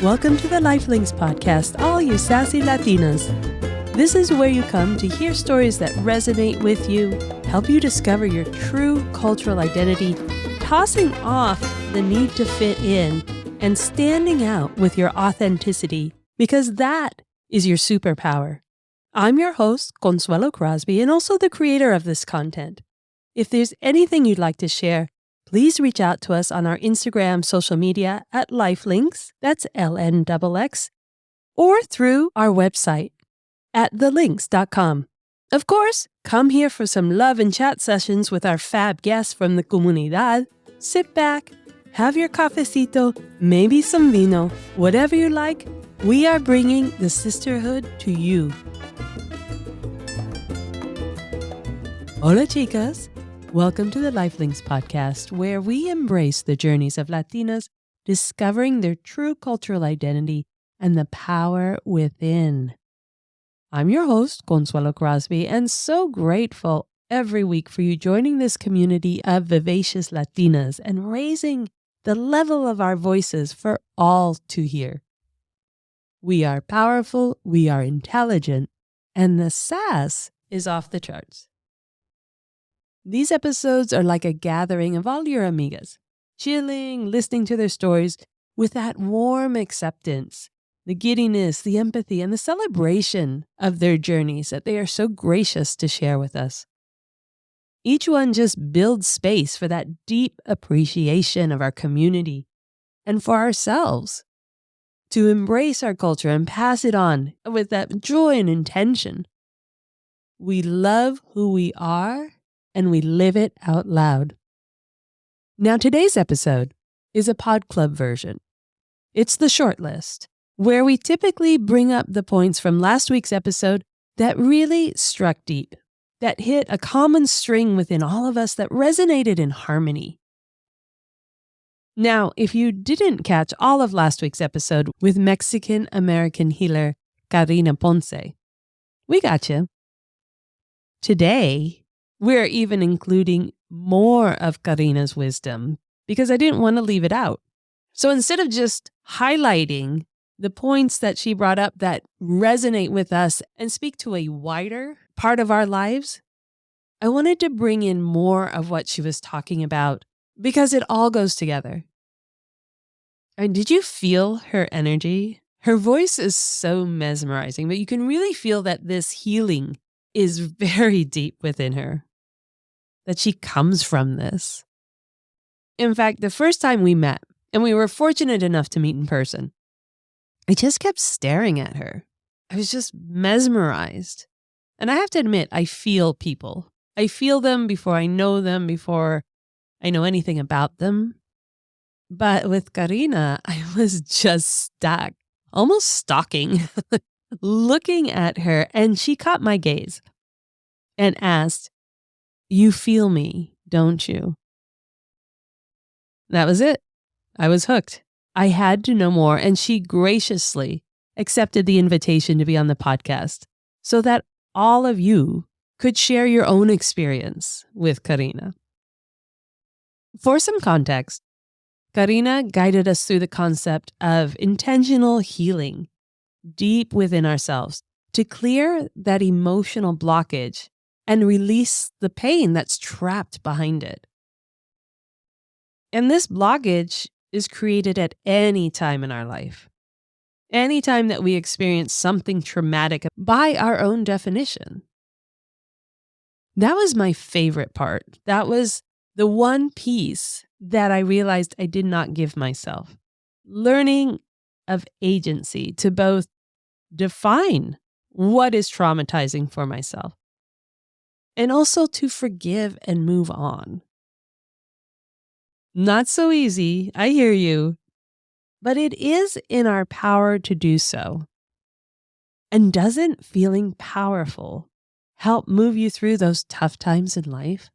Welcome to the Lifelinks podcast, all you sassy Latinas. This is where you come to hear stories that resonate with you, help you discover your true cultural identity, tossing off the need to fit in, and standing out with your authenticity, because that is your superpower. I'm your host, Consuelo Crosby, and also the creator of this content. If there's anything you'd like to share, please reach out to us on our Instagram social media at Lifelinks, that's LNXX, or through our website at thelinks.com. Of course, come here for some love and chat sessions with our fab guests from the comunidad. Sit back, have your cafecito, maybe some vino, whatever you like. We are bringing the sisterhood to you. Hola, chicas. Welcome to the Lifelinks podcast, where we embrace the journeys of Latinas discovering their true cultural identity and the power within. I'm your host, Consuelo Crosby, and so grateful every week for you joining this community of vivacious Latinas and raising the level of our voices for all to hear. We are powerful, we are intelligent, and the sass is off the charts. These episodes are like a gathering of all your amigas, chilling, listening to their stories with that warm acceptance, the giddiness, the empathy, and the celebration of their journeys that they are so gracious to share with us. Each one just builds space for that deep appreciation of our community and for ourselves, to embrace our culture and pass it on with that joy and intention. We love who we are, and we live it out loud. Now, today's episode is a pod club version. It's the short list, where we typically bring up the points from last week's episode that really struck deep, that hit a common string within all of us that resonated in harmony. Now, if you didn't catch all of last week's episode with Mexican-American healer Carina Ponce, we got you. Today, we're even including more of Carina's wisdom because I didn't want to leave it out. So instead of just highlighting the points that she brought up that resonate with us and speak to a wider part of our lives, I wanted to bring in more of what she was talking about because it all goes together. And did you feel her energy? Her voice is so mesmerizing, but you can really feel that this healing is very deep within her, that she comes from this. In fact, the first time we met, and we were fortunate enough to meet in person, I just kept staring at her. I was just mesmerized. And I have to admit, I feel people. I feel them before I know them, before I know anything about them. But with Carina, I was just stuck, almost stalking, looking at her, and she caught my gaze and asked, "You feel me, don't you?" That was it. I was hooked. I had to know more, and she graciously accepted the invitation to be on the podcast so that all of you could share your own experience with Carina. For some context, Carina guided us through the concept of intentional healing deep within ourselves to clear that emotional blockage and release the pain that's trapped behind it. And this blockage is created at any time in our life. Any time that we experience something traumatic by our own definition. That was my favorite part. That was the one piece that I realized I did not give myself. Learning of agency to both define what is traumatizing for myself and also to forgive and move on. Not so easy, I hear you, but it is in our power to do so. And doesn't feeling powerful help move you through those tough times in life?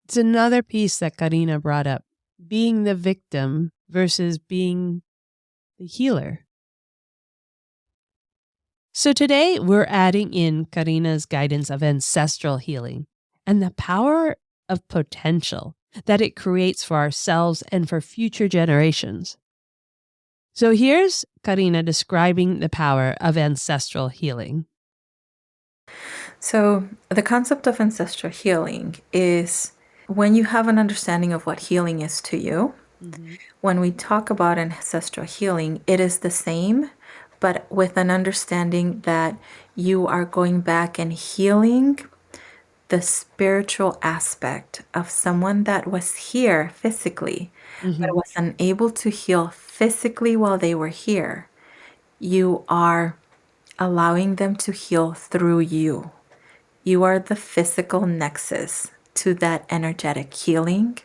It's another piece that Carina brought up, being the victim versus being the healer. So today we're adding in Carina's guidance of ancestral healing and the power of potential that it creates for ourselves and for future generations. So here's Carina describing the power of ancestral healing. So, the concept of ancestral healing is when you have an understanding of what healing is to you. When we talk about ancestral healing, it is the same, but with an understanding that you are going back and healing the spiritual aspect of someone that was here physically, but was unable to heal physically while they were here. You are allowing them to heal through you. You are the physical nexus to that energetic healing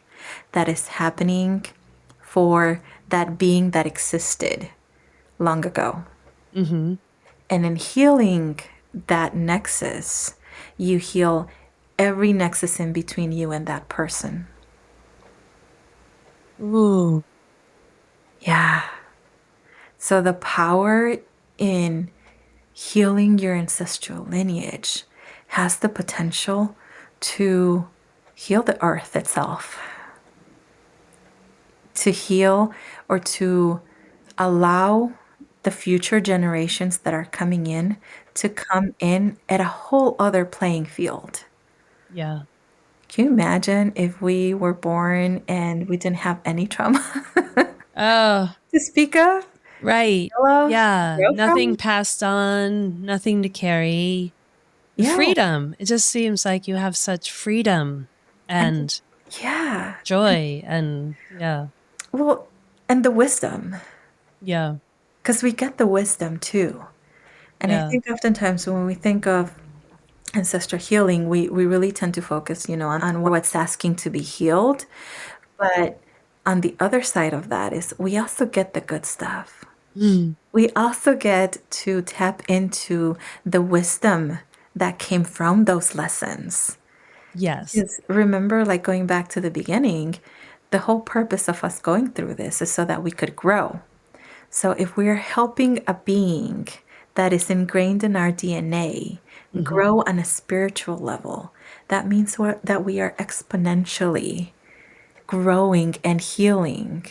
that is happening for that being that existed long ago. Mm-hmm. And in healing that nexus, you heal every nexus in between you and that person. Ooh. Yeah. So the power in healing your ancestral lineage has the potential to heal the earth itself, to heal or to allow the future generations that are coming in to come in at a whole other playing field. Yeah. Can you imagine if we were born and we didn't have any trauma Oh, to speak of, right. love, Yeah. grow Nothing from? passed on, nothing to carry. The Yeah. freedom. It just seems like you have such freedom And and yeah. joy and yeah. Well, and the wisdom, Yeah. because we get the wisdom too. And I Yeah. think oftentimes when we think of ancestral healing, we really tend to focus, on what's asking to be healed. But on the other side of that is we also get the good stuff. Mm. We also get to tap into the wisdom that came from those lessons. Yes. Because remember, like going back to the beginning, the whole purpose of us going through this is so that we could grow. So if we're helping a being that is ingrained in our DNA Mm-hmm. grow on a spiritual level, that means that we are exponentially growing and healing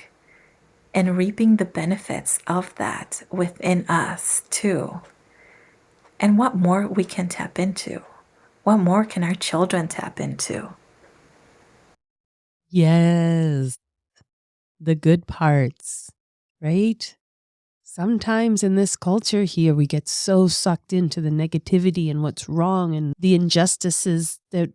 and reaping the benefits of that within us too. And what more we can tap into? What more can our children tap into? Yes. The good parts, right? Sometimes in this culture here, we get so sucked into the negativity and what's wrong and the injustices that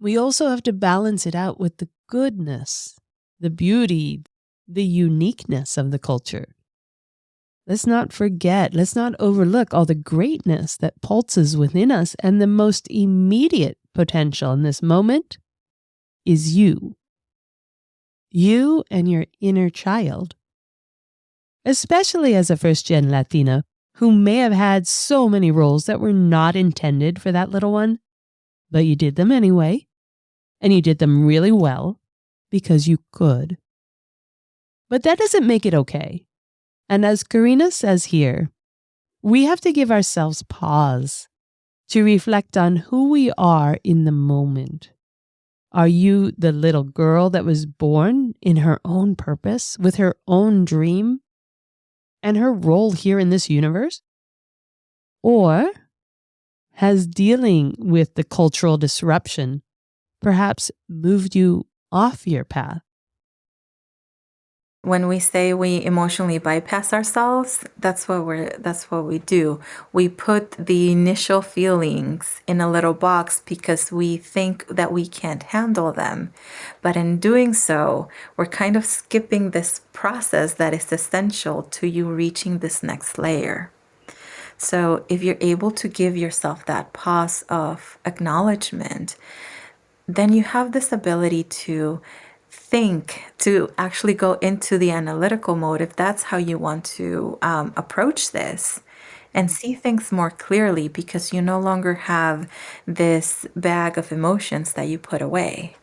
we also have to balance it out with the goodness, the beauty, the uniqueness of the culture. Let's not forget, let's not overlook all the greatness that pulses within us. And the most immediate potential in this moment is you. You and your inner child. Especially as a first-gen Latina who may have had so many roles that were not intended for that little one, but you did them anyway, and you did them really well because you could. But that doesn't make it okay. And as Carina says here, we have to give ourselves pause to reflect on who we are in the moment. Are you the little girl that was born in her own purpose, with her own dream and her role here in this universe? Or has dealing with the cultural disruption perhaps moved you off your path? When we say we emotionally bypass ourselves, that's what we do. We put the initial feelings in a little box because we think that we can't handle them. But in doing so, we're kind of skipping this process that is essential to you reaching this next layer. So if you're able to give yourself that pause of acknowledgement, then you have this ability to think, to actually go into the analytical mode if that's how you want to approach this and see things more clearly because you no longer have this bag of emotions that you put away.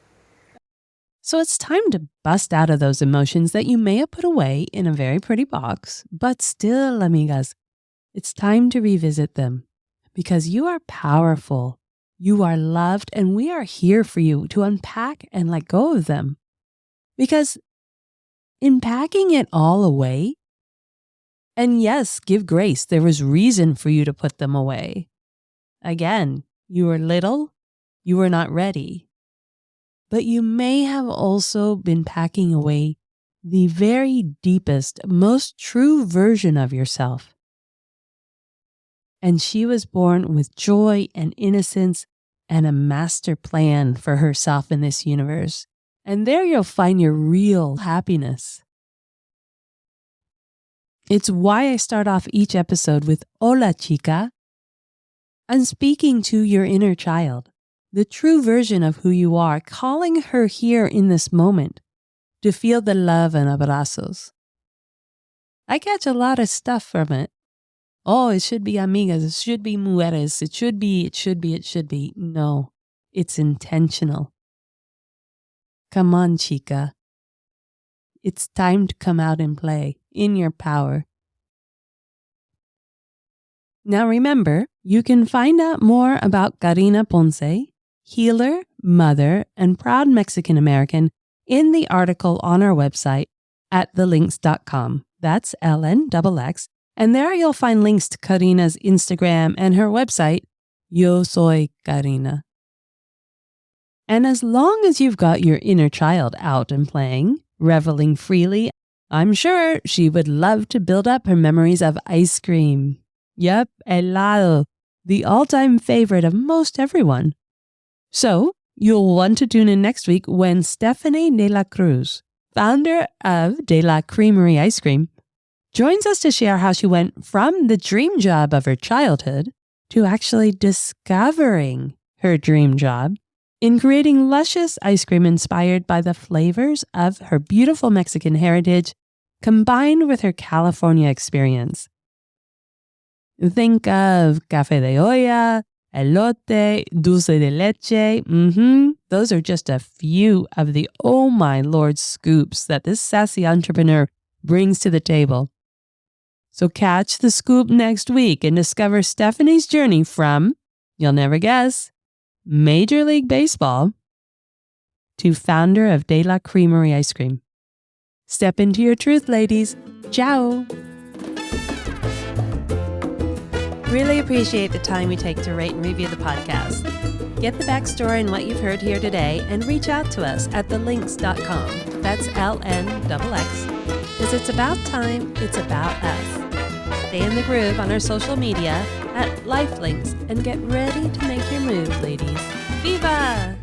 So it's time to bust out of those emotions that you may have put away in a very pretty box, but still, amigas, it's time to revisit them because you are powerful, you are loved, and we are here for you to unpack and let go of them. Because in packing it all away, And yes, give grace. There was reason for you to put them away. Again, you were little, you were not ready. But you may have also been packing away the very deepest, most true version of yourself. And she was born with joy and innocence and a master plan for herself in this universe. And there you'll find your real happiness. It's why I start off each episode with Hola, chica. I'm speaking to your inner child, the true version of who you are, calling her here in this moment to feel the love and abrazos. I catch a lot of stuff from it. Oh, it should be amigas, it should be mujeres, it should be. No, it's intentional. Come on, chica. It's time to come out and play in your power. Now remember, you can find out more about Carina Ponce, healer, mother, and proud Mexican American in the article on our website at thelinks.com. That's LNXX. And there you'll find links to Carina's Instagram and her website, Yo Soy Carina. And as long as you've got your inner child out and playing, reveling freely, I'm sure she would love to build up her memories of ice cream. Yep, helado, the all-time favorite of most everyone. So, you'll want to tune in next week when Stephanie de la Cruz, founder of De La Creamery Ice Cream, joins us to share how she went from the dream job of her childhood to actually discovering her dream job in creating luscious ice cream inspired by the flavors of her beautiful Mexican heritage combined with her California experience. Think of café de olla, elote, dulce de leche. Those are just a few of the oh my lord scoops that this sassy entrepreneur brings to the table. So catch the scoop next week and discover Stephanie's journey from, you'll never guess, Major League Baseball to founder of De La Creamery Ice Cream. Step into your truth, ladies. Ciao. Really appreciate the time you take to rate and review the podcast. Get the backstory and what you've heard here today and reach out to us at thelinks.com. That's LNXX. Because it's about time, it's about us. Stay in the groove on our social media at LifeLinks and get ready to make your move, ladies. Viva!